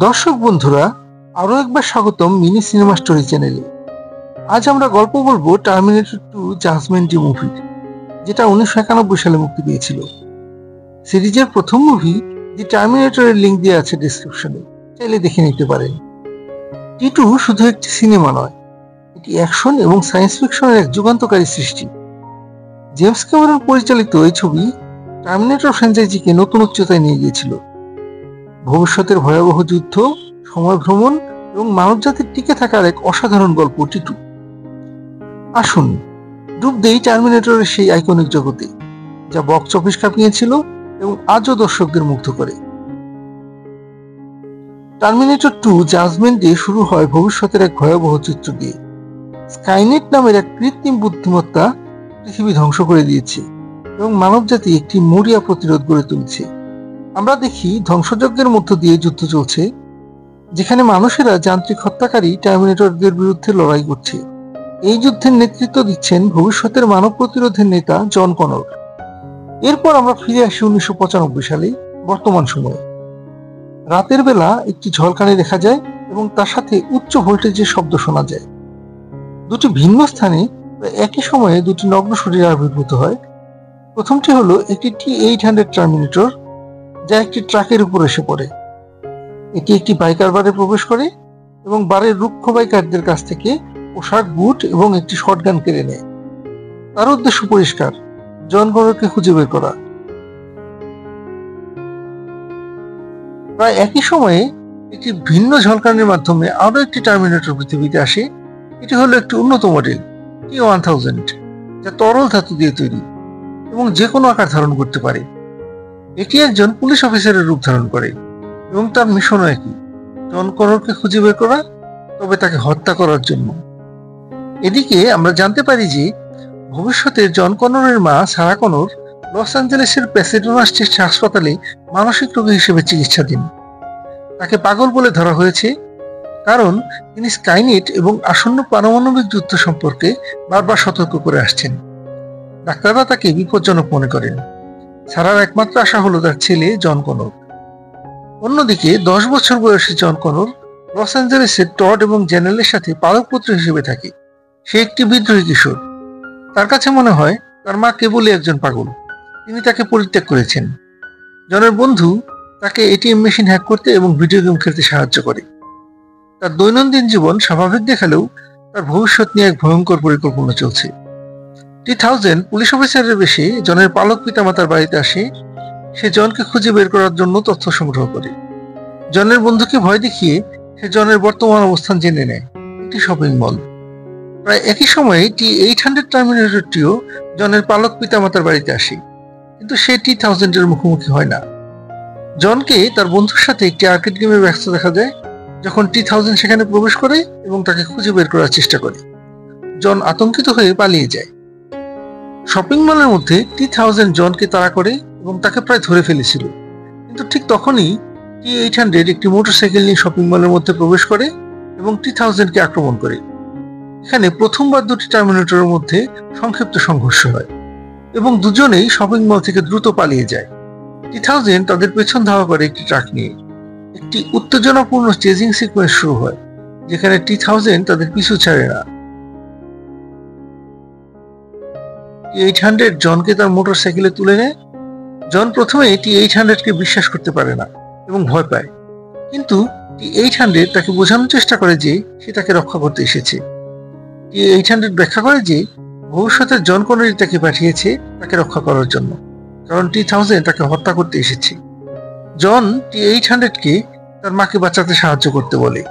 দর্শক বন্ধুরা, আরো একবার স্বাগতম মিনি সিনেমা স্টোরি চ্যানেলে। আজ আমরা গল্প বলবো টার্মিনেটর 2 জাজমেন্ট ডে মুভির, যেটা 1991 সালে মুক্তি পেয়েছিল। সিরিজের প্রথম মুভি দি টার্মিনেটরের লিঙ্ক দেওয়া আছে ডেসক্রিপশনে, চাইলে দেখে নিতে পারেন। T2 শুধু একটি সিনেমা নয়, এটি অ্যাকশন এবং সায়েন্স ফিকশনের এক যুগান্তকারী সৃষ্টি। জেমস ক্যামেরন পরিচালিত এই ছবি টার্মিনেটর ফ্র্যাঞ্চাইজিকে নতুন উচ্চতায় নিয়ে গিয়েছিল। ভবিষ্যতের ভয়াবহ যুদ্ধ, সময় ভ্রমণ এবং মানবজাতির টিকে থাকার এক অসাধারণ গল্প T2। আসুন ডুব দেই টার্মিনেটরের সেই আইকনিক জগতে, যা বক্স অফিস কাঁপিয়েছিল এবং আজও দর্শকদের মুগ্ধ করে। টার্মিনেটর 2 জাজমেন্ট ডে শুরু হয় ভবিষ্যতের এক ভয়াবহ চিত্র দিয়ে। স্কাইনেট নামের এক কৃত্রিম বুদ্ধিমত্তা পৃথিবী ধ্বংস করে দিয়েছে এবং মানবজাতি একটি মরিয়া প্রতিরোধ গড়ে তুলছে। আমরা দেখি ধ্বংসযজ্ঞের মধ্য দিয়ে যুদ্ধ চলছে, যেখানে মানুষেরা যান্ত্রিক হত্যাকারী টার্মিনেটরদের বিরুদ্ধে লড়াই করছে। এই যুদ্ধের নেতৃত্ব দিচ্ছেন ভবিষ্যতের মানব প্রতিরোধের নেতা জন কনর। এরপর আমরা ফিরে আসি 1995 সালে বর্তমান সময়ে। রাতের বেলা একটি ঝলকানি দেখা যায় এবং তার সাথে উচ্চ ভোল্টেজের শব্দ শোনা যায়। দুটি ভিন্ন স্থানে একই সময়ে দুটি নগ্ন শরীর আবির্ভূত হয়। প্রথমটি হলো একটি T-800 টার্মিনেটর, যা একটি ট্রাকের উপর এসে পড়ে। এটি একটি বাইকার বারে প্রবেশ করে এবং বারের রুক্ষ বাইকারদের কাছ থেকে পোশাক, বুট এবং একটি শটগান কেড়ে নেয়। তার উদ্দেশ্য পরিষ্কার, জন কনরকে খুঁজে বের করা। প্রায় একই সময়ে একটি ভিন্ন ঝলকানির মাধ্যমে আরো একটি টার্মিনেটর পৃথিবীতে আসে। এটি হলো একটি উন্নত মডেল T-1000, যা তরল ধাতু দিয়ে তৈরি এবং যে কোনো আকার ধারণ করতে পারে। এটি একজন পুলিশ অফিসারের রূপ ধারণ করে এবং তার মিশনও একই, জন কনরকে খুঁজে বের করা, তবে তাকে হত্যা করার জন্য। এদিকে আমরা জানতে পারি যে ভবিষ্যতের জন কনরের মা সারা কনর লস অ্যাঞ্জেলেসের প্যাসেডোনা স্টেট হাসপাতালে মানসিক রোগী হিসেবে চিকিৎসাধীন। তাকে পাগল বলে ধরা হয়েছে, কারণ তিনি স্কাইনেট এবং আসন্ন পারমাণবিক যুদ্ধ সম্পর্কে বারবার সতর্ক করে আসছেন। ডাক্তাররা তাকে বিপজ্জনক মনে করেন। সারার একমাত্র আশা হলো তার ছেলে জন কনর। অন্যদিকে 10 বছর বয়সী জন কনর লস অ্যাঞ্জেলেসের টড এবং জেনেলের সাথে পালক পুত্র হিসেবে থাকে। সে একটি বিদ্রোহী কিশোর। তার কাছে মনে হয় তার মা কেবলই একজন পাগল, তিনি তাকে পরিত্যাগ করেছেন। জনের বন্ধু তাকে এটিএম মেশিন হ্যাক করতে এবং ভিডিও গেম খেলতে সাহায্য করে। তার দৈনন্দিন জীবন স্বাভাবিক দেখালেও তার ভবিষ্যৎ নিয়ে এক ভয়ঙ্কর পরিকল্পনা চলছে। T-1000 পুলিশ অফিসারের বেশে জনের পালক পিতামাতার বাড়িতে আসে। সে জনকে খুঁজে বের করার জন্য তথ্য সংগ্রহ করে। জনের বন্ধুকে ভয় দেখিয়ে সে জনের বর্তমান অবস্থান জেনে নেয়, একটি শপিং মল। প্রায় একই সময়ে T-800 টার্মিনেটরটিও জনের পালক পিতামাতার বাড়িতে আসে, কিন্তু সে T-1000 এর মুখোমুখি হয় না। জনকে তার বন্ধুর সাথে একটি আর্কেড গেমে ব্যস্ত দেখা যায়, যখন T-1000 সেখানে প্রবেশ করে এবং তাকে খুঁজে বের করার চেষ্টা করে। জন আতঙ্কিত হয়ে পালিয়ে যায়। শপিং মলের মধ্যে T-1000 জনকে তাড়া করে এবং তাকে প্রায় ধরে ফেলেছিল, কিন্তু ঠিক তখনই T-800 একটি মোটরসাইকেল নিয়ে শপিং মলের মধ্যে প্রবেশ করে এবং T-1000 কে আক্রমণ করে। এখানে প্রথমবার দুটি টার্মিনেটরের মধ্যে সংক্ষিপ্ত সংঘর্ষ হয় এবং দুজনেই শপিং মল থেকে দ্রুত পালিয়ে যায়। T-1000 তাদের পেছন ধাওয়া করে একটি ট্রাক নিয়ে। একটি উত্তেজনাপূর্ণ চেজিং সিকোয়েন্স শুরু হয়, যেখানে T-1000 তাদের পিছু ছাড়ে না। T-800 জনকে তার মোটরসাইকেলে তুলে নেয়। জন প্রথমে T-800 কে বিশ্বাস করতে পারে না এবং ভয় পায়, কিন্তু T-800 তাকে বোঝানোর চেষ্টা করে যে সে তাকে রক্ষা করতে এসেছে। T-800 ব্যাখ্যা করে যে ভবিষ্যতের জন কনরই তাকে পাঠিয়েছে তাকে রক্ষা করার জন্য, কারণ T-1000 তাকে হত্যা করতে এসেছে। জন T-800 কে তার মাকে বাঁচাতে সাহায্য করতে বলে।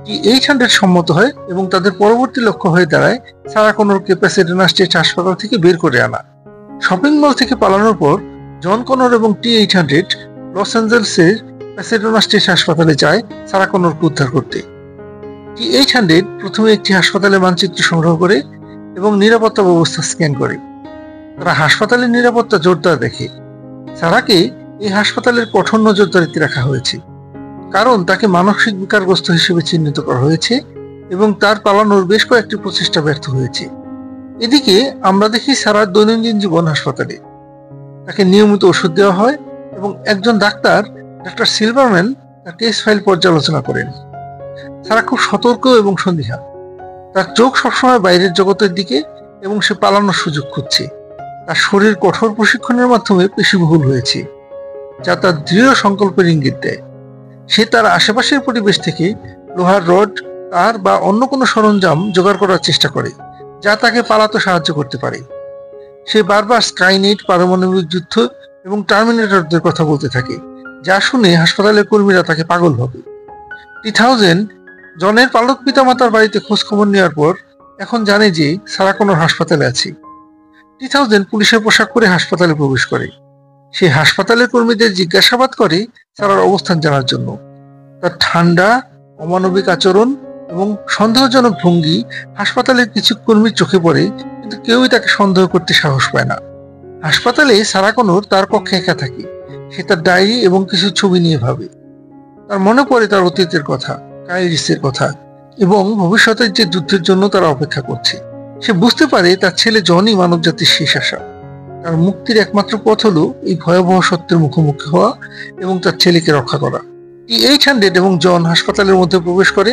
T-800 সম্মত হয় এবং তাদের পরবর্তী লক্ষ্য হয়ে দাঁড়ায় সারা কনরকে প্যাসেডোনা স্টেট হাসপাতাল থেকে বের করে আনা। শপিং মল থেকে পালানোর পর জন কনর এবং T-800 লস অ্যাঞ্জেলেসের প্যাসেডোনা স্টেট হাসপাতালে যায় সারা কনরকে উদ্ধার করতে। T-800 প্রথমে একটি হাসপাতালের মানচিত্র সংগ্রহ করে এবং নিরাপত্তা ব্যবস্থা স্ক্যান করে। তারা হাসপাতালের নিরাপত্তা জোরদার দেখে। সারাকে এই হাসপাতালের কঠোর নজরদারিতে রাখা হয়েছে, কারণ তাকে মানসিক বিকারগ্রস্ত হিসেবে চিহ্নিত করা হয়েছে এবং তার পালানোর বেশ কয়েকটি প্রচেষ্টা ব্যর্থ হয়েছে। এদিকে আমরা দেখি সারার দৈনন্দিন জীবন হাসপাতালে। তাকে নিয়মিত ওষুধ দেওয়া হয় এবং একজন ডাক্তার, ডাক্তার সিলভারম্যান, তার কেস ফাইল পর্যালোচনা করেন। সারা খুব সতর্ক এবং সন্দিহান। তার চোখ সবসময় বাইরের জগতের দিকে এবং সে পালানোর সুযোগ খুঁজছে। তার শরীর কঠোর প্রশিক্ষণের মাধ্যমে পেশিবহুল হয়েছে, যা তার দৃঢ় সংকল্পের ইঙ্গিত দেয়। সে তার আশেপাশের পরিবেশ থেকে লোহার রড, তার বা অন্য কোনো সরঞ্জাম জোগাড় করার চেষ্টা করে যা তাকে পালাতে সাহায্য করতে পারে। সে বারবার স্কাইনেট, পারমাণবিক যুদ্ধ এবং টার্মিনেটরদের কথা বলতে থাকে, যা শুনে হাসপাতালের কর্মীরা তাকে পাগল ভাবে। 2000 জনের পালক পিতামাতার বাড়িতে খোঁজ খবর নেওয়ার পর এখন জানে যে সারা কনর হাসপাতালে আছে। 2000 পুলিশের পোশাক পরে হাসপাতালে প্রবেশ করে। সে হাসপাতালের কর্মীদের জিজ্ঞাসাবাদ করে সারার অবস্থান জানার জন্য। তার ঠান্ডা, অমানবিক আচরণ এবং সন্দেহজনক ভঙ্গি হাসপাতালের কিছু কর্মীর চোখে পড়ে, কিন্তু কেউই তাকে সন্দেহ করতে সাহস পায় না। হাসপাতালে সারা কনর তার কক্ষে একা থাকে। সে তার ডায়েরি এবং কিছু ছবি নিয়ে ভাবে। তার মনে পড়ে তার অতীতের কথা, কাইরিসের কথা এবং ভবিষ্যতের যে যুদ্ধের জন্য তারা অপেক্ষা করছে। সে বুঝতে পারে তার ছেলে জনই মানবজাতির শেষ আশা। তার মুক্তির একমাত্র পথ হলো এই ভয়াবহ সত্যের মুখোমুখি হওয়া এবং তার ছেলেকে রক্ষা করা। T-800 এবং জন হাসপাতালের মধ্যে প্রবেশ করে।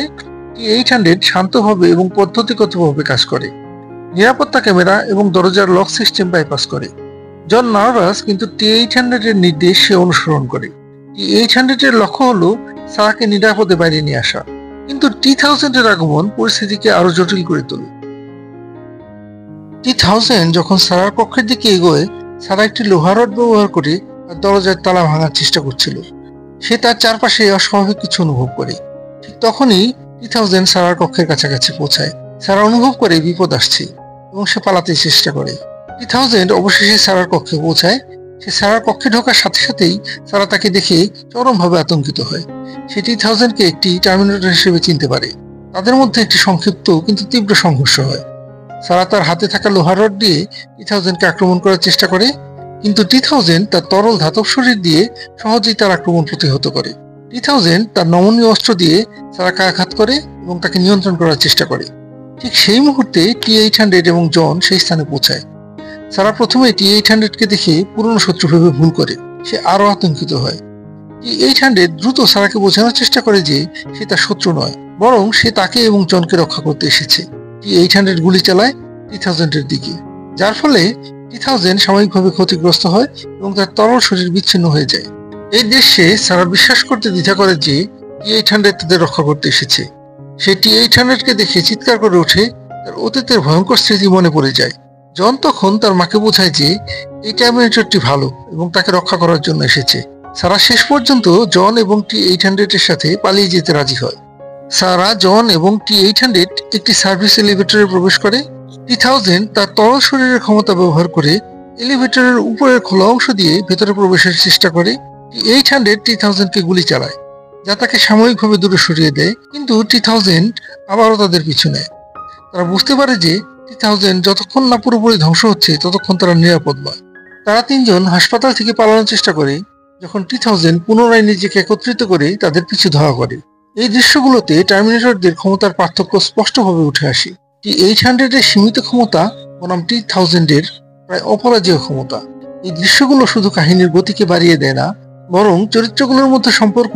T-800 শান্তভাবে এবং পদ্ধতিগতভাবে কাজ করে, নিরাপত্তা ক্যামেরা এবং দরজার লক সিস্টেম বাইপাস করে। জন নার্ভাস, কিন্তু T-800 এর নির্দেশ সে অনুসরণ করে। T-800 এর লক্ষ্য হলো সারাকে নিরাপদে বাইরে নিয়ে আসা, কিন্তু T-1000 এর আগমন পরিস্থিতিকে আরো জটিল করে তোলে। T-1000 যখন সারার কক্ষের দিকে এগোয়, সারা একটি লোহার রড ব্যবহার করে তার দরজার তালা ভাঙার চেষ্টা করছিল। সে তার চারপাশে অস্বাভাবিক কিছু অনুভব করে। ঠিক তখনই T-1000 সারার কক্ষের কাছাকাছি পৌঁছায়। সারা অনুভব করে বিপদ আসছে এবং সে পালাতে চেষ্টা করে। T-1000 অবশেষে সারার কক্ষে পৌঁছায়। সে সারার কক্ষে ঢোকার সাথে সাথেই সারা তাকে দেখে চরমভাবে আতঙ্কিত হয়। সে T-1000 কে একটি টার্মিনেটর হিসেবে চিনতে পারে। তাদের মধ্যে একটি সংক্ষিপ্ত কিন্তু তীব্র সংঘর্ষ হয়। সারা তার হাতে থাকা লোহার রড দিয়ে T-1000 কে আক্রমণ করার চেষ্টা করে, কিন্তু T-1000 তার তরল ধাতব শরীর দিয়ে সহজেই তার আক্রমণ প্রতিহত করে। T-1000 তার নমনীয় অস্ত্র দিয়ে সারাকে আঘাত করে এবং তাকে নিয়ন্ত্রণ করার চেষ্টা করে। ঠিক সেই মুহূর্তে T-800 এবং জন সেই স্থানে পৌঁছায়। সারা প্রথমে T-800 কে দেখে পুরনো শত্রু ভেবে ভুল করে। সে আরো আতঙ্কিত হয়। T-800 দ্রুত সারাকে বোঝানোর চেষ্টা করে যে সে তার শত্রু নয়, বরং সে তাকে এবং জনকে রক্ষা করতে এসেছে। T-800 গুলি চালায় T-1000 এর দিকে, যার ফলে T-1000 সাময়িকভাবে ক্ষতিগ্রস্ত হয় এবং তার তরল শরীর বিচ্ছিন্ন হয়ে যায়। এই দৃশ্যে সারা বিশ্বাস করতে দ্বিধা করে যে T-800 তাদের রক্ষা করতে এসেছে। সে T-800 কে দেখে চিৎকার করে ওঠে। তার অতীতের ভয়ঙ্কর স্মৃতি মনে পড়ে যায়। জন তখন তার মাকে বোঝায় যে এই টার্মিনেটরটি ভালো এবং তাকে রক্ষা করার জন্য এসেছে। সারা শেষ পর্যন্ত জন এবং T-800 এর সাথে পালিয়ে যেতে রাজি হয়। সারা, জন এবং T-800 একটি সার্ভিস এলিভেটরে প্রবেশ করে। T-1000 তার তরল শরীরের ক্ষমতা ব্যবহার করে এলিভেটরের উপরের খোলা অংশ দিয়ে ভেতরে প্রবেশের চেষ্টা করে। T-800 T-1000 কে গুলি চালায়, যা তাকে সাময়িকভাবে দূরে সরিয়ে দেয়, কিন্তু T-1000 আবারও তাদের পিছু নেয়। তারা বুঝতে পারে যে T-1000 যতক্ষণ না পুরোপুরি ধ্বংস হচ্ছে ততক্ষণ তারা নিরাপদ নয়। তারা তিনজন হাসপাতাল থেকে পালানোর চেষ্টা করে যখন T-1000 পুনরায় নিজেকে একত্রিত করে তাদের পিছু ধাওয়া করে। এই দৃশ্যগুলোতে টার্মিনেটরদের ক্ষমতার পার্থক্য স্পষ্টভাবে উঠে আসে। T-800 এর সীমিত ক্ষমতা বনাম T-1000 এর প্রায় অপরাজেয় ক্ষমতা। এই দৃশ্যগুলো শুধু কাহিনীর গতিকে বাড়িয়ে দেয় না, বরং চরিত্রগুলোর মধ্যে সম্পর্ক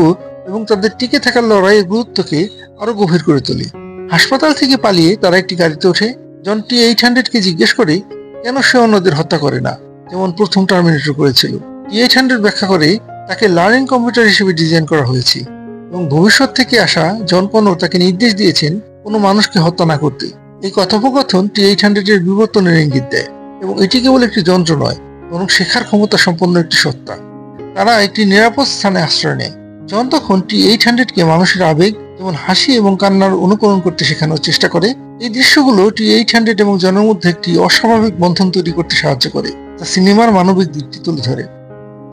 এবং তাদের টিকে থাকার লড়াইয়ের গুরুত্বকে আরো গভীর করে তোলে। হাসপাতাল থেকে পালিয়ে তারা একটি গাড়িতে ওঠে। জন T-800 কে জিজ্ঞেস করে কেন সে অন্যদের হত্যা করে না, যেমন প্রথম টার্মিনেটর করেছিল। T-800 ব্যাখ্যা করে তাকে লার্নিং কম্পিউটার হিসেবে ডিজাইন করা হয়েছে এবং ভবিষ্যৎ থেকে আসা জন কনর তাকে নির্দেশ দিয়েছেন কোনো মানুষকে হত্যা না করতে। এই কথোপকথন T-800 এর বিবর্তনের ইঙ্গিত দেয় এবং এটি কেবল একটি যন্ত্র নয়, বরং শেখার ক্ষমতা সম্পন্ন একটি সত্তা। তারা একটি নিরাপদ স্থানে আশ্রয় নেয়। জন তখন T-800 কে মানুষের আবেগ, যেমন হাসি এবং কান্নার অনুকরণ করতে শেখানোর চেষ্টা করে। এই দৃশ্যগুলো T-800 এবং জনের মধ্যে একটি অস্বাভাবিক বন্ধন তৈরি করতে সাহায্য করে, যা সিনেমার মানবিক দিকটি তুলে ধরে।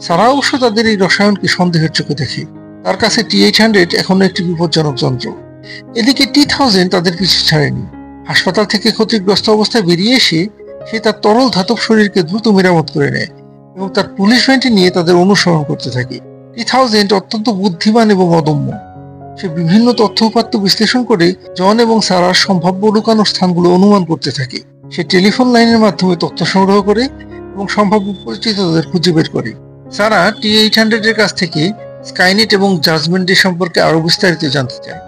সারা অবশ্য তাদের এই রসায়নকে সন্দেহের চোখে দেখে। তার কাছে T-800 এখনো একটি বিপজ্জনক যন্ত্র। এদিকে T-1000 তাদের পিছু ছাড়েনি। হাসপাতাল থেকে ক্ষতিগ্রস্ত অবস্থায় বেরিয়ে এসে সে তার তরল ধাতব শরীরকে দ্রুত মেরামত করে নেয় এবং তার পুলিশ ভ্যানটি নিয়ে তাদের অনুসরণ করতে থাকে। T-1000 অত্যন্ত বুদ্ধিমান এবং অদম্য। সে বিভিন্ন তথ্য উপাত্ত বিশ্লেষণ করে জন এবং সারার সম্ভাব্য লুকানোর স্থানগুলো অনুমান করতে থাকে। সে টেলিফোন লাইনের মাধ্যমে তথ্য সংগ্রহ করে এবং সম্ভাব্য পরিচিতদের খুঁজে বের করে। সারা T-800 এর কাছ থেকে স্কাইনেট এবং জাজমেন্ট ডে সম্পর্কে আরো বিস্তারিত জানতে চায়।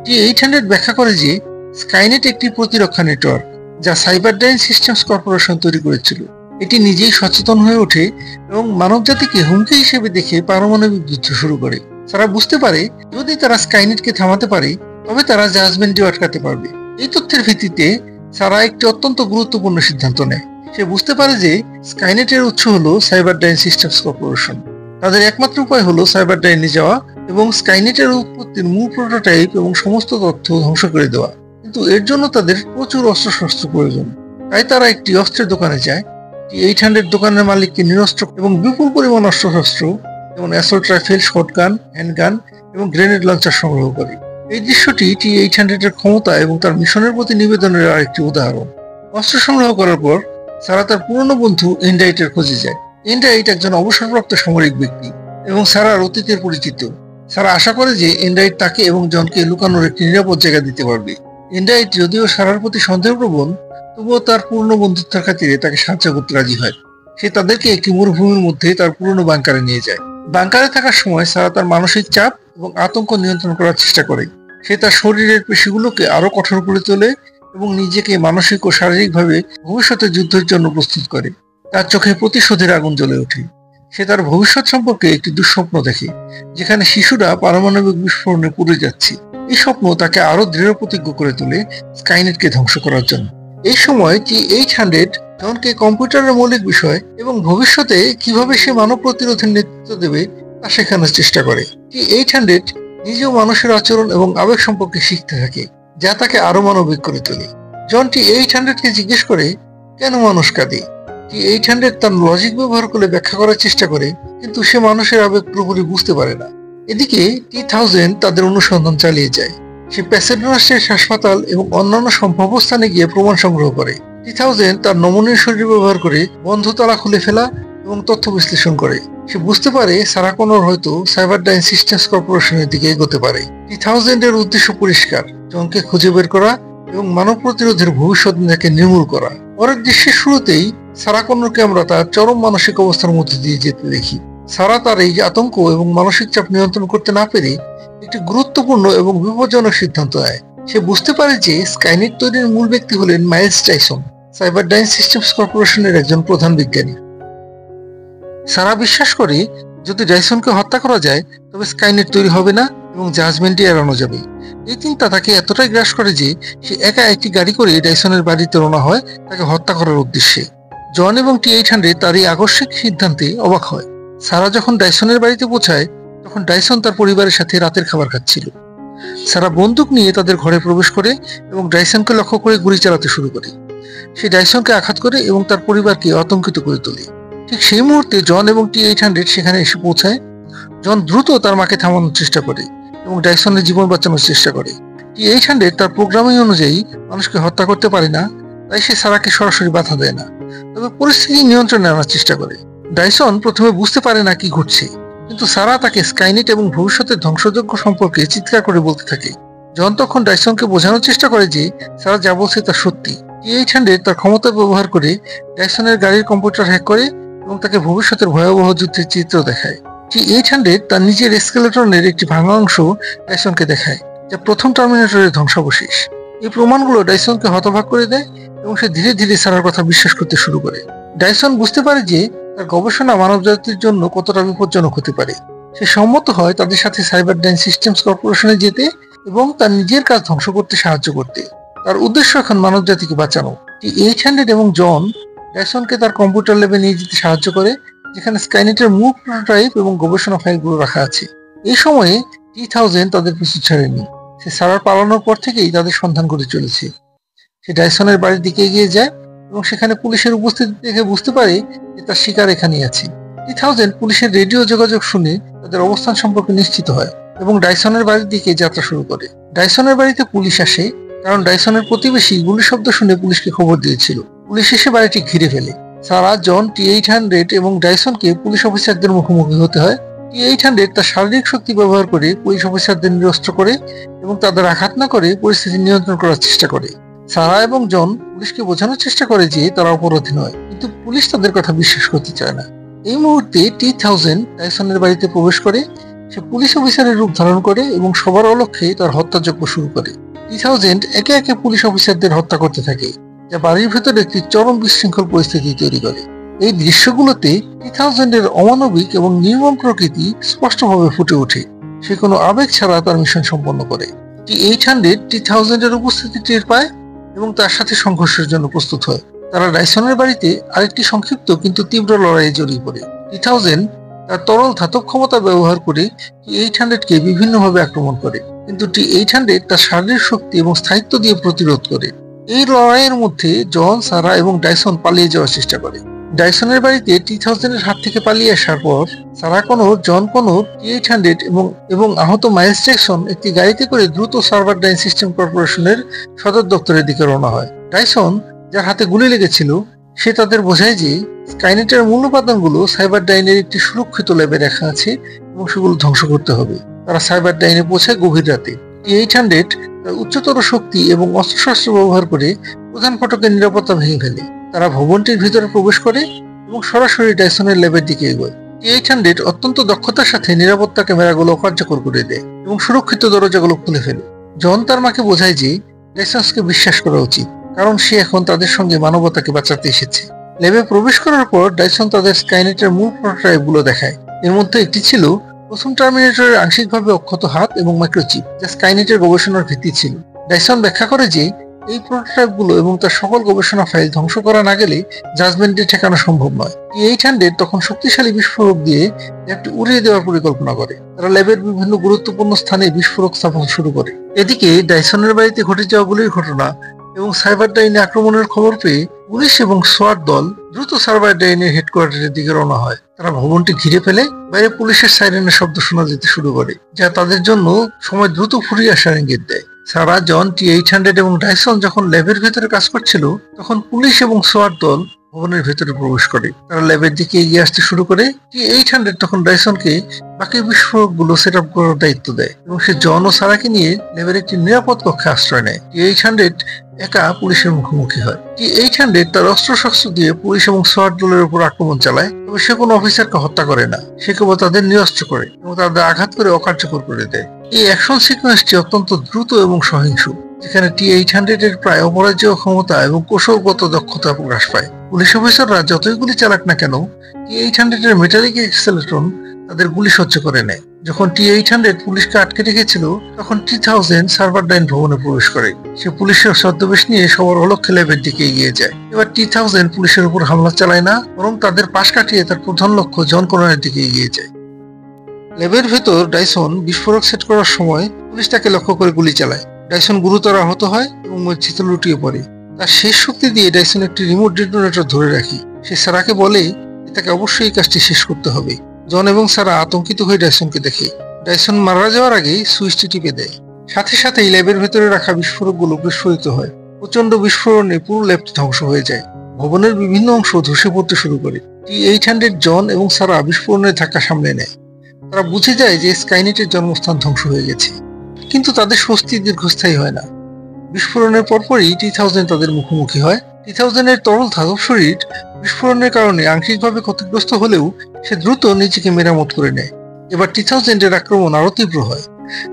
T-800 ব্যাখ্যা করে যে স্কাইনেট একটি প্রতিরক্ষা নেটওয়ার্ক যা সাইবারডাইন সিস্টেমস কর্পোরেশন তৈরি করেছিল। এটি নিজেই সচেতন হয়ে ওঠে এবং মানবজাতিকে হুমকি হিসেবে দেখে পারমাণবিক যুদ্ধ শুরু করে। তারা বুঝতে পারে যদি তারা স্কাইনেটকে থামাতে পারে তবে তারা জাজমেন্ট ডে আটকাতে পারবে। এই তথ্যের ভিত্তিতে সারা একটি অত্যন্ত গুরুত্বপূর্ণ সিদ্ধান্ত নেয়। সে বুঝতে পারে যে স্কাইনেটের উৎস হলো সাইবারডাইন সিস্টেমস কর্পোরেশন। তাদের একমাত্র উপায় হলো সাইবারডাইনে যাওয়া এবং স্কাইনেটের উৎপত্তির মূল প্রোটোটাইপ এবং সমস্ত তথ্য ধ্বংস করে দেওয়া। কিন্তু এর জন্য তাদের প্রচুর অস্ত্রশস্ত্র প্রয়োজন। তাই তারা একটি অস্ত্রের দোকানে যায়। T-800 দোকানের মালিককে নিরস্ত্র এবং বিপুল পরিমাণ অস্ত্রশস্ত্র যেমন অ্যাসল্ট রাইফেল, শটগান, হ্যান্ডগান এবং গ্রেনেড লঞ্চার সংগ্রহ করে। এই দৃশ্যটি T-800 এর ক্ষমতা এবং তার মিশনের প্রতি নিবেদনের আরেকটি উদাহরণ। অস্ত্র সংগ্রহ করার পর সারা তার পুরনো বন্ধু এন্ডাইটের খোঁজে যায়। এন্ডাইট একজন অবসরপ্রাপ্ত সামরিক ব্যক্তি এবং সারার অতীতের পরিচিত। সারা আশা করে যে এন্ডাইট তাকে এবং জনকে লুকানোর একটি নিরাপদ জায়গা দিতে পারবে। এন্ডাইট যদিও সারার প্রতি সন্দেহপ্রবণ, তবুও তার পুরনো বন্ধুত্বের খাতিরে তাকে সাহায্য করতে রাজি হয়। সে তাদেরকে একটি মরুভূমির মধ্যে তার পুরনো বাংকারে নিয়ে যায়। বাংকারে থাকার সময় সারা তার মানসিক চাপ এবং আতঙ্ক নিয়ন্ত্রণ করার চেষ্টা করে। সে তার শরীরের পেশিগুলোকে আরো কঠোর করে তোলে এবং নিজেকে মানসিক ও শারীরিকভাবে ভবিষ্যতের যুদ্ধের জন্য প্রস্তুত করে। তার চোখে প্রতিশোধের আগুন জ্বলে ওঠে। সে তার ভবিষ্যৎ সম্পর্কে একটি দুঃস্বপ্ন দেখে যেখানে শিশুরা পারমাণবিক বিস্ফোরণে পুড়ে যাচ্ছে। এই স্বপ্ন তাকে আরো দৃঢ় প্রতিজ্ঞ করে তোলে স্কাইনেটকে ধ্বংস করার জন্য। এই সময় T-800 জনকে কম্পিউটারের মৌলিক বিষয় এবং ভবিষ্যতে কিভাবে সে মানব প্রতিরোধের নেতৃত্ব দেবে তা শেখানোর চেষ্টা করে। T-800 নিজেও মানুষের আচরণ এবং আবেগ সম্পর্কে শিখতে থাকে, যা তাকে আরো মানবিক করে তোলে। জন T-800 কে জিজ্ঞেস করে কেন মানুষ কাঁদে। T-800 তার লজিক ব্যবহার করে ব্যাখ্যা করার চেষ্টা করে, কিন্তু সে মানুষের আবেগ পুরোপুরি বুঝতে পারে না। এদিকে T-1000 তাদের অনুসন্ধান চালিয়ে যায়। সে প্যাসেডোনাসের হাসপাতাল এবং অন্যান্য সম্ভাব্য স্থানে গিয়ে প্রমাণ সংগ্রহ করে। T-1000 তার নমনীয় শরীর ব্যবহার করে বন্ধ তালা খুলে ফেলা এবং তথ্য বিশ্লেষণ করে। সে বুঝতে পারে সারা কনর হয়তো সাইবারডাইন সিস্টেমস কর্পোরেশনের দিকে এগোতে পারে। T-1000 এর উদ্দেশ্য পরিষ্কার, জনকে খুঁজে বের করা এবং মানব প্রতিরোধের ভবিষ্যৎ নির্মূল করা। পরের দৃশ্যের শুরুতেই সারা কনরকে আমরা তার চরম মানসিক অবস্থার মধ্যে দিয়ে যেতে দেখি। সারা তার এই আতঙ্ক এবং মানসিক চাপ নিয়ন্ত্রণ করতে না পেরে একটি গুরুত্বপূর্ণ এবং বিপজ্জনক সিদ্ধান্ত নেয়। সে বুঝতে পারে যে স্কাইনেট তৈরির মূল ব্যক্তি হলেন মাইলস ডাইসন, সাইবারডাইন সিস্টেমস কর্পোরেশনের একজন প্রধান বিজ্ঞানী। সারা বিশ্বাস করে যদি ডাইসনকে হত্যা করা যায় তবে স্কাইনেট তৈরি হবে না এবং জাজমেন্টে এড়ানো যাবে। এই চিন্তা তাকে এতটাই গ্রাস করে যে সে একা একটি গাড়ি করে ডাইসনের বাড়িতে রওনা হয় তাকে হত্যা করার উদ্দেশ্যে। জন এবং T-800 তার এই আকস্মিক সিদ্ধান্তে অবাক হয়। সারা যখন ডাইসনের বাড়িতে পৌঁছায় তখন ডাইসন তার পরিবারের সাথে রাতের খাবার খাচ্ছিল। সারা বন্দুক নিয়ে তাদের ঘরে প্রবেশ করে এবং ডাইসনকে লক্ষ্য করে গুলি চালাতে শুরু করে। সে ডাইসনকে আঘাত করে এবং তার পরিবারকে আতঙ্কিত করে তোলে। ঠিক সেই মুহূর্তে জন এবং T-800 সেখানে এসে পৌঁছায়। জন দ্রুত তার মাকে থামানোর চেষ্টা করে এবং ডাইসনের জীবন বাঁচানোর চেষ্টা করে। T-800 তার প্রোগ্রামিং অনুযায়ী মানুষকে হত্যা করতে পারে না, তাই সে সারাকে সরাসরি বাধা দেয় না, তবে পরিস্থিতি নিয়ন্ত্রণে আনার চেষ্টা করে। ডাইসন প্রথমে বুঝতে পারে না কি ঘটছে, কিন্তু সারা তাকে স্কাইনেট এবং ভবিষ্যতের ধ্বংসযজ্ঞ সম্পর্কে চিৎকার করে বলতে থাকে। জন তখন ডাইসনকে বোঝানোর চেষ্টা করে যে সারা যা বলছে তা সত্যি। T-800 তার ক্ষমতা ব্যবহার করে ডাইসনের গাড়ির কম্পিউটার হ্যাক করে এবং তাকে ভবিষ্যতের ভয়াবহ যুদ্ধের চিত্র দেখায়। T-800 তার নিজের স্কেলেটনের একটি ভাঙা অংশ ডাইসনকে দেখায়, যা প্রথম টার্মিনেটরের ধ্বংসাবশেষ। এই প্রমাণগুলো ডাইসনকে হতবাক করে দেয় এবং সে ধীরে ধীরে সারার কথা বিশ্বাস করতে শুরু করে। ডাইসন বুঝতে পারে যে তার গবেষণা মানবজাতির জন্য কতটা বিপজ্জনক হতে পারে। সে সম্মত হয় তাদের সাথে সাইবারডাইন সিস্টেমস কর্পোরেশনে যেতে এবং তার নিজের কাজ ধ্বংস করতে সাহায্য করতে। তার উদ্দেশ্য এখন মানবজাতিকে বাঁচানো। T-800 এবং জন ডাইসনকে তার কম্পিউটার ল্যাবে নিয়ে যেতে সাহায্য করে, যেখানে স্কাইনেটের মূল প্রোটোটাইপ এবং গবেষণা ফাইলগুলো রাখা আছে। এই সময়ে T-1000 তাদের পিছু ছাড়েনি। সে সারার পালানোর পর থেকেই তাদের সন্ধান করে চলেছে। সে ডাইসনের বাড়ির দিকে এগিয়ে যায় এবং সেখানে পুলিশের উপস্থিতি দেখে বুঝতে পারে যে তার শিকার এখানেই আছে। T-1000 পুলিশের রেডিও যোগাযোগ শুনে তাদের অবস্থান সম্পর্কে নিশ্চিত হয় এবং ডাইসনের বাড়ির দিকে যাত্রা শুরু করে। ডাইসনের বাড়িতে পুলিশ আসে কারণ ডাইসনের প্রতিবেশী গুলি শব্দ শুনে পুলিশকে খবর দিয়েছিল। পুলিশ এসে বাড়িটি ঘিরে ফেলে। সারা, জন, T-800 এবং ডাইসনকে পুলিশ অফিসারদের মুখোমুখি হতে হয়। T-800 তার শারীরিক শক্তি ব্যবহার করে পুলিশ অফিসারদের নিরস্ত্র করে এবং তাদের আঘাত না করে পরিস্থিতি নিয়ন্ত্রণ করার চেষ্টা করে। সারা এবং জন পুলিশকে বোঝানোর চেষ্টা করে যে তারা অপরাধী নয়, কিন্তু পুলিশ তাদের কথা বিশ্বাস করতে চায় না। এই মুহূর্তে T-1000 ডাইসনের বাড়িতে প্রবেশ করে। সে পুলিশ অফিসারের রূপ ধারণ করে এবং সবার অলক্ষ্যে তার হত্যাযজ্ঞ শুরু করে। 3000 একে একে পুলিশ অফিসারদের হত্যা করতে থাকে, যা বাড়ির ভেতরে একটি চরম বিশৃঙ্খল পরিস্থিতি তৈরি করে। এই দৃশ্যগুলোতে 3000 এর অমানবিক এবং নির্মম প্রকৃতি স্পষ্টভাবে ফুটে ওঠে। সে কোনো আবেগ ছাড়া তার মিশন সম্পন্ন করে। T-800 3000 এর উপস্থিতি টের পায় এবং তার সাথে সংঘর্ষের জন্য প্রস্তুত হয়। তারা ডাইসনের বাড়িতে আরেকটি সংক্ষিপ্ত কিন্তু তীব্র লড়াইয়ে জড়িয়ে পড়ে। 3000 তার তরল ধাতব ক্ষমতা ব্যবহার করে T-800 কে বিভিন্নভাবে আক্রমণ করে, কিন্তু T-800 তার শারীরিক শক্তি এবং স্থায়িত্ব দিয়ে প্রতিরোধ করে। এই লড়াইয়ের মধ্যে জন, সারা এবং ডাইসন পালিয়ে যাওয়ার চেষ্টা করে। ডাইসনের বাড়িতে T-1000 এর হাত থেকে পালিয়ে আসার পর সারা কনোর, জন কনোর, T-800 এবং আহত মাইলস জ্যাকসন একটি গাড়িতে করে দ্রুত সাইবারডাইন সিস্টেম কর্পোরেশনের সদর দপ্তরের দিকে রওনা হয়। ডাইসন, যার হাতে গুলি লেগেছিল, সে তাদের বোঝায় যে স্কাইনেটের মূল উপাদানগুলো সাইবারডাইনের একটি সুরক্ষিত ল্যাবে রাখা আছে এবং সেগুলো ধ্বংস করতে হবে। তারা সাইবারডাইনে পৌঁছায় গভীর রাতে। T-800 তার উচ্চতর শক্তি এবং অস্ত্রশস্ত্র ব্যবহার করে প্রধান ফটকের নিরাপত্তা ভেঙে ফেলে। তারা ভবনটির ভিতরে প্রবেশ করে এবং সরাসরি ডাইসনের ল্যাবের দিকে এগোয়। T-800 অত্যন্ত দক্ষতার সাথে নিরাপত্তা ক্যামেরাগুলো অকার্যকর করে দেয় এবং সুরক্ষিত দরজাগুলো খুলে ফেলে। জন তার মাকে বোঝায় যে ডাইসনকে বিশ্বাস করা উচিত, কারণ সে এখন তাদের সঙ্গে মানবতাকে বাঁচাতে এসেছে। ল্যাবে প্রবেশ করার পর ডাইসন তাদের স্কাইনেটের মূল প্রোটোটাইপগুলো দেখায়। এর মধ্যে একটি ছিল প্রথম টার্মিনেটরের আংশিকভাবে অক্ষত হাত এবং মাইক্রোচিপ, যা স্কাইনেটের গবেষণার ভিত্তি ছিল। ডাইসন ব্যাখ্যা করে যে এই প্রোটোটাইপগুলো এবং তার সকল গবেষণা ফাইল ধ্বংস করা না গেলে জাজমেন্টে ঠেকানো সম্ভব নয়। T-800 তখন শক্তিশালী বিস্ফোরক দিয়ে ল্যাবটি উড়িয়ে দেওয়ার পরিকল্পনা করে। তারা ল্যাবের বিভিন্ন গুরুত্বপূর্ণ স্থানে বিস্ফোরক স্থাপন শুরু করে। এদিকে ডাইসনের বাড়িতে ঘটে যাওয়া গুলির ঘটনা এবং সাইবারডাইনে আক্রমণের খবর পেয়ে পুলিশ এবং সোয়াট দল দ্রুত সাইবারডাইনের হেডকোয়ার্টারের দিকে রওনা হয়। তারা ভবনটি ঘিরে ফেলে। বাইরে পুলিশের সাইরেনের শব্দ শোনা যেতে শুরু করে, যা তাদের জন্য সময় দ্রুত ফুরিয়ে আসার ইঙ্গিত দেয়। সারা, জন, T-800 এবং ডাইসন যখন ল্যাবের ভেতরে কাজ করছিল, তখন পুলিশ এবং সোয়াট দল ভবনের ভেতরে প্রবেশ করে। তারা ল্যাবের দিকে এগিয়ে আসতে শুরু করে। T-800 তখন ডাইসনকে বাকি বিস্ফোরকগুলো সেট আপ করার দায়িত্ব দেয় এবং সে জন ও সারাকে নিয়ে ল্যাবের একটি নিরাপদ কক্ষে আশ্রয় নেয়। T-800 একা পুলিশের মুখোমুখি হয়। T-800 তার অস্ত্রশস্ত্র দিয়ে পুলিশ এবং সোয়াট দলের উপর আক্রমণ চালায়, তবে সে কোনো অফিসারকে হত্যা করে না। সে কেবল তাদের নিরস্ত্র করে এবং তাদের আঘাত করে অকার্যকর করে দেয়। এই অ্যাকশন সিকোয়েন্সটি অত্যন্ত দ্রুত এবং সহিংস, যেখানে T-800 এর প্রায় অপরাজেয় ক্ষমতা এবং কৌশলগত দক্ষতা প্রকাশ পায়। পুলিশ অফিসাররা যতই গুলি চালাক না কেন, T-800 এর মেটালিক এক্সেলেট্রন তাদের গুলি সহ্য করে নেয়। যখন T-800 পুলিশকে আটকে রেখেছিল, তখন 3000 সাইবারডাইন ভবনে প্রবেশ করে। সে পুলিশের ছদ্মবেশ নিয়ে সবার অলক্ষ্যে ল্যাবের দিকে এগিয়ে যায়। এবার 3000 পুলিশের উপর হামলা চালায় না, বরং তাদের পাশ কাটিয়ে তার প্রধান লক্ষ্য জন কনরের দিকে এগিয়ে যায়। ল্যাবের ভেতর ডাইসন বিস্ফোরক সেট করার সময় পুলিশ তাকে লক্ষ্য করে গুলি চালায়। ডাইসন গুরুতর আহত হয় এবং মূর্ছিত লুটিয়ে পড়ে। তার শেষ শক্তি দিয়ে ডাইসন একটি রিমোট ডেটোনেটর ধরে রাখে। সে সারাকে বলে তাকে অবশ্যই এই কাজটি শেষ করতে হবে। জন এবং সারা আতঙ্কিত হয়ে ডাইসনকে দেখে। ডাইসন মারা যাওয়ার আগে সুইচটি টিপে দেয়। সাথে সাথেই ল্যাবের ভেতরে রাখা বিস্ফোরকগুলো বিস্ফোরিত হয়। প্রচন্ড বিস্ফোরণে পুরো ল্যাবটি ধ্বংস হয়ে যায়। ভবনের বিভিন্ন অংশ ধসে পড়তে শুরু করে। T-800 জন এবং সারা বিস্ফোরণের ধাক্কা সামলে নেয়। তারা বুঝে যায় যে স্কাইনেটের জন্মস্থান ধ্বংস হয়ে গেছে, কিন্তু তাদের স্বস্তি দীর্ঘস্থায়ী হয় না। বিস্ফোরণের পরপরই T-1000 তাদের মুখোমুখি হয়। T-1000 এর তরল ধাতব শরীর বিস্ফোরণের কারণে আংশিকভাবে ক্ষতিগ্রস্ত হলেও সে দ্রুত নিজেকে মেরামত করে নেয়। এবার T-1000 এর আক্রমণ আরো তীব্র হয়।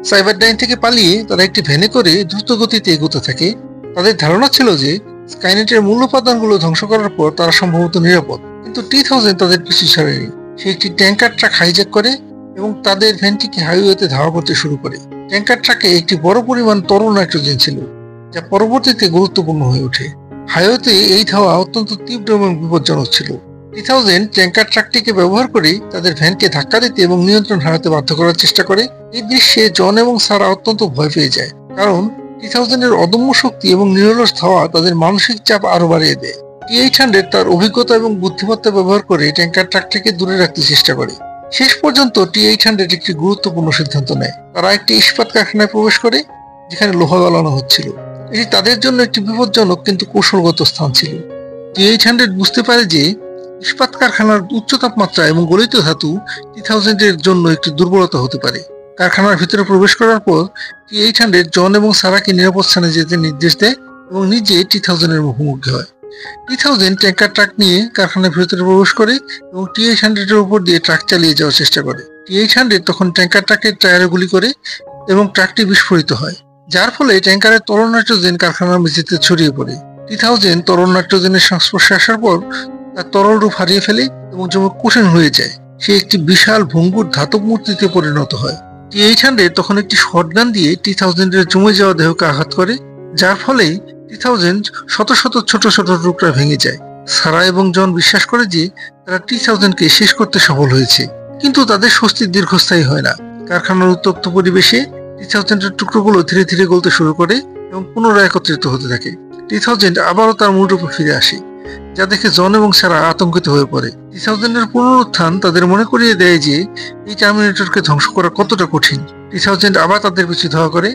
সাইবারডাইন থেকে পালিয়ে তারা একটি ভ্যানে করে দ্রুত গতিতে এগোতে থাকে। তাদের ধারণা ছিল যে স্কাইনেটের মূল উপাদানগুলো ধ্বংস করার পর তারা সম্ভবত নিরাপদ, কিন্তু T-1000 তাদের পিছু ছাড়েনি। সে একটি ট্যাঙ্কার ট্রাক হাইজ্যাক করে এবং তাদের ভ্যানটিকে হাইওয়েতে ধাওয়া করতে শুরু করে। ট্যাঙ্কার ট্রাকে একটি বড় পরিমাণ তরল নাইট্রোজেন ছিল, যা পরবর্তীতে গুরুত্বপূর্ণ হয়ে ওঠে। হাইওয়েতে এই ধাওয়া অত্যন্ত তীব্র এবং বিপজ্জনক ছিল। T-1000 ট্যাঙ্কার ট্রাকটিকে ব্যবহার করে তাদের ভ্যানকে ধাক্কা দিতে এবং নিয়ন্ত্রণ হারাতে বাধ্য করার চেষ্টা করে। এই দৃশ্যে জন এবং সারা অত্যন্ত ভয় পেয়ে যায়, কারণ T-1000 এর অদম্য শক্তি এবং নিরলস ধাওয়া তাদের মানসিক চাপ আরো বাড়িয়ে দেয়। T-800 তার অভিজ্ঞতা এবং বুদ্ধিমত্তা ব্যবহার করে ট্যাঙ্কার ট্রাকটিকে দূরে রাখতে চেষ্টা করে। শেষ পর্যন্ত T-800 একটি গুরুত্বপূর্ণ সিদ্ধান্ত নেয়। তারা একটি ইস্পাত কারখানায় প্রবেশ করে, যেখানে লোহা গলানো হচ্ছিল। এটি তাদের জন্য একটি বিপজ্জনক কিন্তু কৌশলগত স্থান ছিল। T-800 বুঝতে পারে যে ইস্পাত কারখানার উচ্চ তাপমাত্রা এবং গলিত ধাতু T-1000 এর জন্য একটি দুর্বলতা হতে পারে। কারখানার ভিতরে প্রবেশ করার পর T-800 জন এবং সারাকে নিরাপদ স্থানে যেতে নির্দেশ দেয় এবং নিজে T-1000 এর মুখোমুখি হয়। T-1000 ট্যাঙ্কার ট্রাক নিয়ে কারখানার ভেতরে প্রবেশ করে এবং T-800 এর উপর দিয়ে ট্রাক চালিয়ে যাওয়ার চেষ্টা করে। T-800 তখন ট্যাঙ্কার ট্রাকের টায়ারে গুলি করে এবং ট্রাকটি বিস্ফোরিত হয়, যার ফলে ট্যাঙ্কারের তরল নাইট্রোজেন কারখানার মেঝেতে ছড়িয়ে পড়ে। T-1000 তরল নাইট্রোজেনের সংস্পর্শে আসার পর তার তরল রূপ হারিয়ে ফেলে এবং যেমন কঠিন হয়ে যায়। সে একটি বিশাল ভঙ্গুর ধাতব মূর্তিতে পরিণত হয়। T-800 তখন একটি শটগান দিয়ে T-1000 এর জমে যাওয়া দেহকে আঘাত করে, যার ফলে T-1000 শত শত ছোট ছোট টুকরা ভেঙে যায়। সারা এবং জন বিশ্বাস করে যে তারা T-1000 কে শেষ করতে সফল হয়েছে, কিন্তু তাদের স্বস্তি দীর্ঘস্থায়ী হয় না। কারখানার উত্তপ্ত পরিবেশে T-1000 এর টুকরোগুলো ধীরে ধীরে গলতে শুরু করে এবং পুনরায় একত্রিত হতে থাকে। T-1000 আবারও তার মূল রূপে ফিরে আসে, যা দেখে জন এবং সারা আতঙ্কিত হয়ে পড়ে। T-1000 এর পুনরুত্থান তাদের মনে করিয়ে দেয় যে এই টার্মিনেটরকে ধ্বংস করা কতটা কঠিন। T-1000 আবার তাদের পিছু ধাওয়া করে।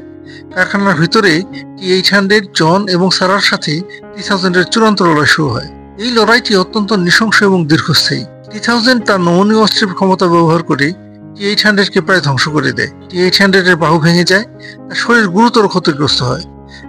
কারখানার ভিতরে T-800 জন এবং সারার সাথে T-1000 এর চূড়ান্ত লড়াই শুরু হয়। এই লড়াইটি অত্যন্ত নৃশংস এবং দীর্ঘস্থায়ী। T-1000 তার নমনীয় অস্ত্রের ক্ষমতা ব্যবহার করে T-800 কে প্রায় ধ্বংস করে দেয়। T-800 এর বাহু ভেঙে যায়, তার শরীর গুরুতর ক্ষতিগ্রস্ত হয়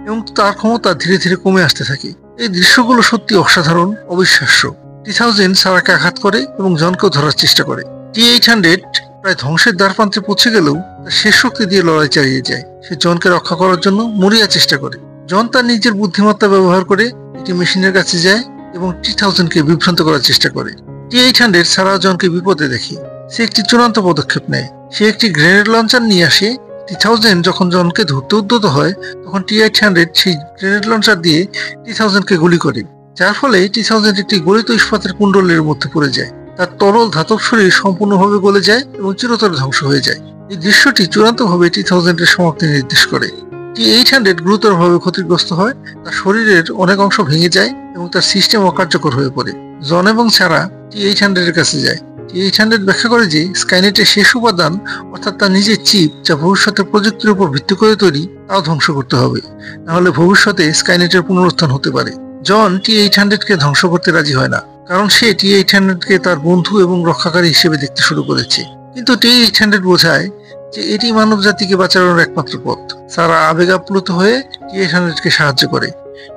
এবং তার ক্ষমতা ধীরে ধীরে কমে আসতে থাকে। এই দৃশ্যগুলো সত্যি অসাধারণ, অবিশ্বাস্য। T-1000 সারাকে আঘাত করে এবং জনকেও ধরার চেষ্টা করে। T-800 প্রায় ধ্বংসের দ্বারপ্রান্তে পৌঁছে গেলেও তার শেষ শক্তি দিয়ে লড়াই চালিয়ে যায়। সে জনকে রক্ষা করার জন্য মরিয়া চেষ্টা করে। জন তার নিজের বুদ্ধিমত্তা ব্যবহার করে একটি মেশিনের কাছে যায় এবং T-1000 কে বিভ্রান্ত করার চেষ্টা করে। T-800 সারা জনকে বিপদে দেখে সে একটি চূড়ান্ত পদক্ষেপ নেয়। সে একটি গ্রেনেড লঞ্চার নিয়ে আসে। T-1000 যখন জনকে ধরতে উদ্যত হয়, তখন T-800 সেই গ্রেনেড লঞ্চার দিয়ে T-1000 কে গুলি করে, যার ফলে T-1000 একটি গলিত ইস্পাতের কুণ্ডলের মধ্যে পড়ে যায়। তার তরল ধাতব শরীর সম্পূর্ণভাবে গলে যায় এবং চিরতরে ধ্বংস হয়ে যায়। এই দৃশ্যটি চূড়ান্তভাবে T-1000 এর সমাপ্তি নির্দেশ করে। T-800 গুরুতরভাবে ক্ষতিগ্রস্ত হয়, তার শরীরের অনেক অংশ ভেঙে যায় এবং তার সিস্টেম অকার্যকর হয়ে পড়ে। জন এবং সারা T-800 এর কাছে যায়। T-800 ব্যাখ্যা করে যে স্কাইনেটের শেষ উপাদান, অর্থাৎ তার নিজের চিপ, যা ভবিষ্যতের প্রযুক্তির উপর ভিত্তি করে তৈরি, তাও ধ্বংস করতে হবে, নাহলে ভবিষ্যতে স্কাইনেটের পুনরুত্থান হতে পারে। জন T-800 কে ধ্বংস করতে রাজি হয় না, কারণ সে T-800 কে তার বন্ধু এবং রক্ষাকারী হিসেবে দেখতে শুরু করেছে। কিন্তু T-800 বোঝায় যে এটি মানব জাতিকে বাঁচানোর একমাত্র পথ। সারা আবেগ আপ্লুত হয়ে T-800 কে সাহায্য করে।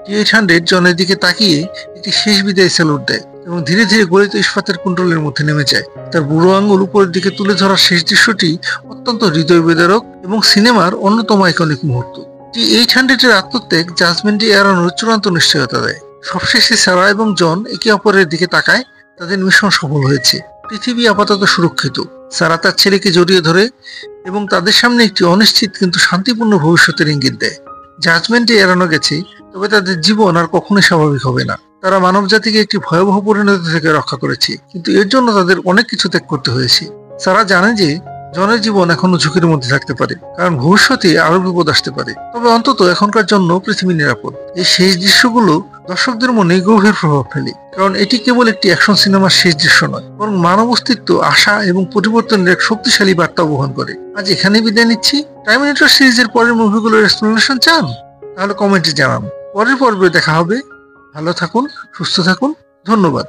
T-800 জনের দিকে তাকিয়ে একটি শেষ বিদায় স্যালুট দেয় এবং ধীরে ধীরে গলিত ইস্পাতের কুণ্ডলের মধ্যে নেমে যায়। তার বুড়ো আঙ্গুল উপরের দিকে তুলে ধরার শেষ দৃশ্যটি অত্যন্ত হৃদয় বিদারক এবং সিনেমার অন্যতম আইকনিক মুহূর্ত। T-800 এর আত্মত্যাগ জাজমেন্টে এড়ানোর চূড়ান্ত নিশ্চয়তা দেয়। সবশেষে সারা এবং জন একে অপরের দিকে তাকায়। তাদের মিশন সফল হয়েছে। পৃথিবী আপাতত সুরক্ষিত। সারা তার ছেলেকে জড়িয়ে ধরে এবং তাদের সামনে একটি অনিশ্চিত কিন্তু শান্তিপূর্ণ ভবিষ্যতের ইঙ্গিত দেয়। জাজমেন্টে এড়ানো গেছে, তবে তাদের জীবন আর কখনোই স্বাভাবিক হবে না। তারা মানব জাতিকে একটি ভয়াবহ পরিণতি থেকে রক্ষা করেছে, কিন্তু এর জন্য তাদের অনেক কিছু ত্যাগ করতে হয়েছে। সারা জানে যে জনের জীবন এখনো ঝুঁকির মধ্যে থাকতে পারে, কারণ ভবিষ্যতে আরো বিপদ আসতে পারে, তবে অন্তত এখনকার জন্য পৃথিবী নিরাপদ। এই শেষ দৃশ্যগুলো দর্শকদের মনে গভীর প্রভাব ফেলে, কারণ এটি কেবল একটি অ্যাকশন সিনেমার শেষ দৃশ্য নয়, বরং মানব অস্তিত্ব, আশা এবং পরিবর্তনের এক শক্তিশালী বার্তা বহন করে। আজ এখানে বিদায় নিচ্ছি। টার্মিনেটর সিরিজের পরের মুভিগুলোর এক্সপ্লেনেশন চান? তাহলে কমেন্টে জানান। পরের পর্বে দেখা হবে। ভালো থাকুন, সুস্থ থাকুন। ধন্যবাদ।